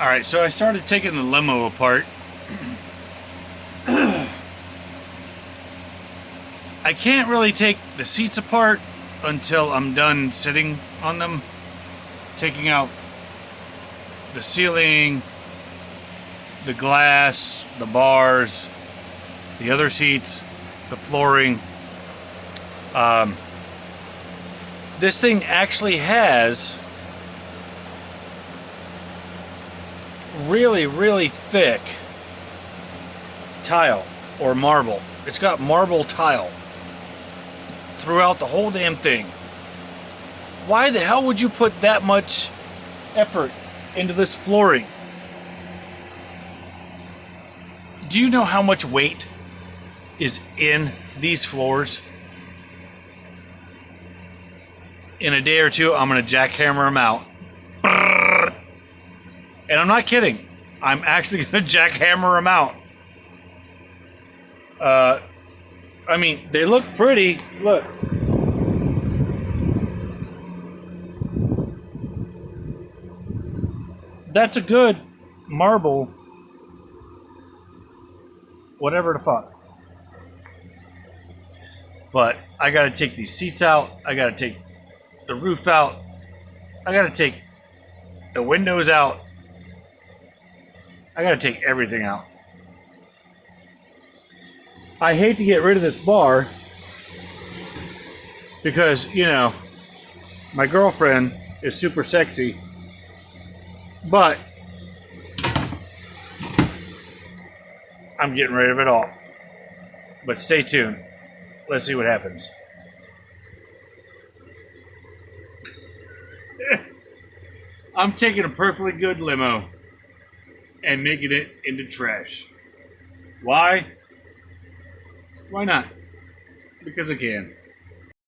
Alright, so I started taking the limo apart. I can't really take the seats apart until I'm done sitting on them, taking out the ceiling, the glass, the bars, the other seats, the flooring. This thing actually has really, really thick tile or marble. It's got marble tile throughout the whole damn thing. Why the hell would you put that much effort into this flooring? Do you know how much weight is in these floors? In a day or two, I'm going to jackhammer them out. And I'm not kidding. I'm actually going to jackhammer them out. I mean, they look pretty. Look. That's a good marble. Whatever the fuck. But I got to take these seats out. I got to take the roof out. I got to take the windows out. I got to take everything out. I hate to get rid of this bar because, you know, my girlfriend is super sexy, but I'm getting rid of it all. But stay tuned. Let's see what happens. I'm taking a perfectly good limo and making it into trash. Why? Why not? Because I can.